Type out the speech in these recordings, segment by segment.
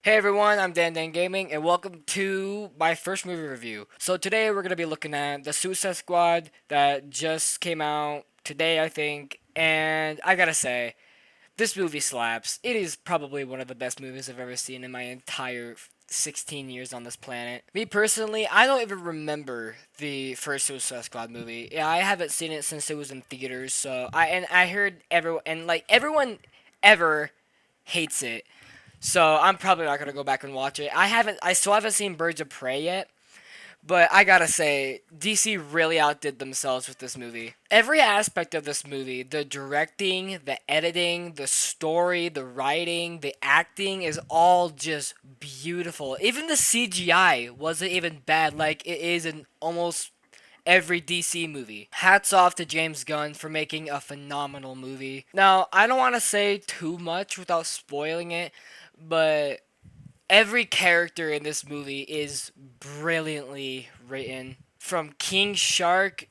Hey everyone, I'm Dan Gaming, and welcome to my first movie review. So today we're gonna be looking at the Suicide Squad that just came out today, I think. And I gotta say, this movie slaps. It is probably one of the best movies I've ever seen in my entire 16 years on this planet. Me personally, I don't even remember the first Suicide Squad movie. Yeah, I haven't seen it since it was in theaters. I heard everyone ever hates it. So I'm probably not gonna go back and watch it. I still haven't seen Birds of Prey yet, but I gotta say, DC really outdid themselves with this movie. Every aspect of this movie, the directing, the editing, the story, the writing, the acting is all just beautiful. Even the CGI wasn't even bad like it is in almost every DC movie. Hats off to James Gunn for making a phenomenal movie. Now, I don't want to say too much without spoiling it, but every character in this movie is brilliantly written. From King Shark,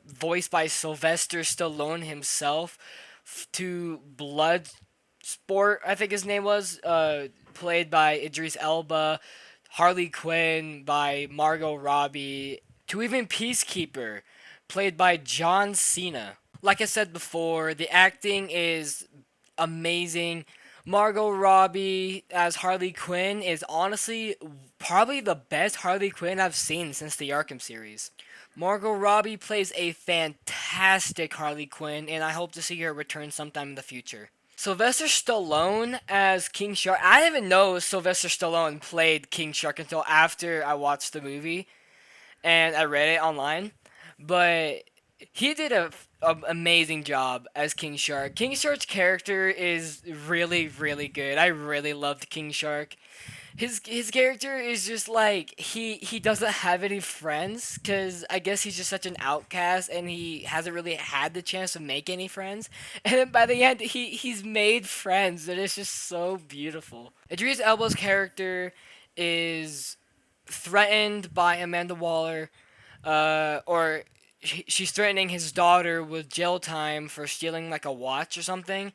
voiced by Sylvester Stallone himself, to Bloodsport, I think his name was, played by Idris Elba, Harley Quinn by Margot Robbie, to even Peacekeeper, played by John Cena. Like I said before, the acting is amazing. Margot Robbie as Harley Quinn is honestly probably the best Harley Quinn I've seen since the Arkham series. Margot Robbie plays a fantastic Harley Quinn, and I hope to see her return sometime in the future. Sylvester Stallone as King Shark. I didn't even know Sylvester Stallone played King Shark until after I watched the movie and I read it online. But he did a amazing job as King Shark. King Shark's character is really good. I really loved King Shark. His character is just like he doesn't have any friends because I guess he's just such an outcast and he hasn't really had the chance to make any friends. And then by the end he's made friends and it's just so beautiful. Idris Elba's character is threatened by Amanda Waller, or she's threatening his daughter with jail time for stealing like a watch or something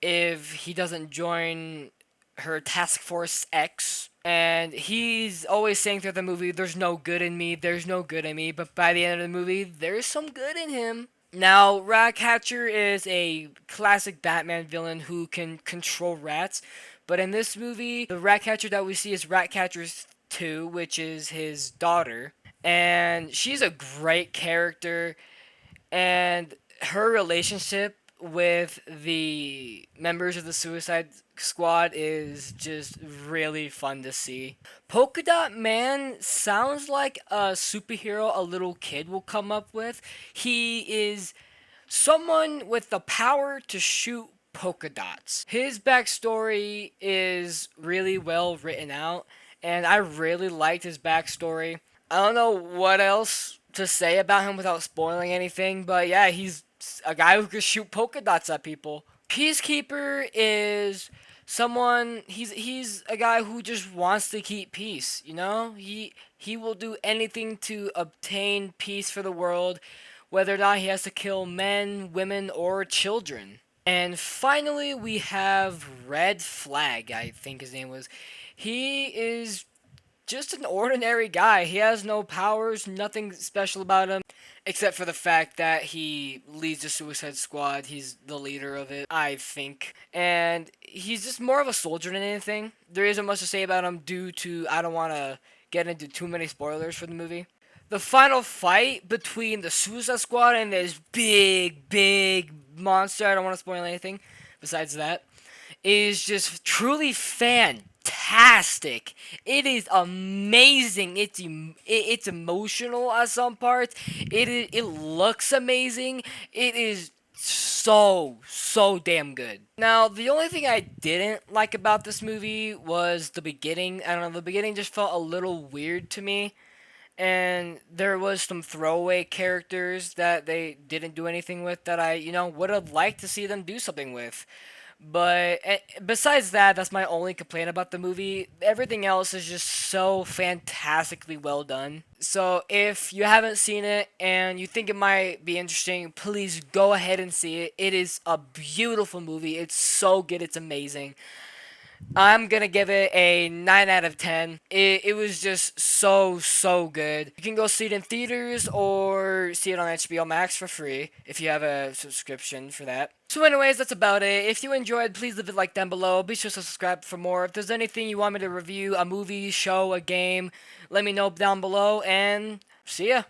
if he doesn't join her Task Force X. And he's always saying throughout the movie, "There's no good in me. There's no good in me." But by the end of the movie, there's some good in him. Now, Ratcatcher is a classic Batman villain who can control rats. But in this movie, the Ratcatcher that we see is Ratcatcher 2, which is his daughter. And she's a great character. And her relationship with the members of the Suicide Squad is just really fun to see. Polka Dot Man sounds like a superhero a little kid will come up with. He is someone with the power to shoot polka dots. His backstory is really well written out, and I really liked his backstory. I don't know what else to say about him without spoiling anything, but yeah, he's a guy who can shoot polka dots at people. Peacekeeper is someone he's a guy who just wants to keep peace, you know? He will do anything to obtain peace for the world, whether or not he has to kill men, women, or children. And finally, we have Red Flag, I think his name was. He is just an ordinary guy. He has no powers, nothing special about him, except for the fact that he leads the Suicide Squad. He's the leader of it, I think. And he's just more of a soldier than anything. There isn't much to say about him due to, I don't want to get into too many spoilers for the movie. The final fight between the Suicide Squad and this big monster, I don't want to spoil anything besides that, is just truly fantastic. It is amazing. It's emotional at some parts. It looks amazing. It is so damn good. Now, the only thing I didn't like about this movie was the beginning. I don't know, the beginning just felt a little weird to me. And there was some throwaway characters that they didn't do anything with that I, would have liked to see them do something with. But besides that, that's my only complaint about the movie. Everything else is just so fantastically well done. So if you haven't seen it and you think it might be interesting, please go ahead and see it. It is a beautiful movie. It's so good. It's amazing. I'm gonna give it a 9 out of 10. It was just so good. You can go see it in theaters or see it on HBO Max for free if you have a subscription for that. So anyways, that's about it. If you enjoyed, please leave a like down below. Be sure to subscribe for more. If there's anything you want me to review, a movie, show, a game, let me know down below, and see ya.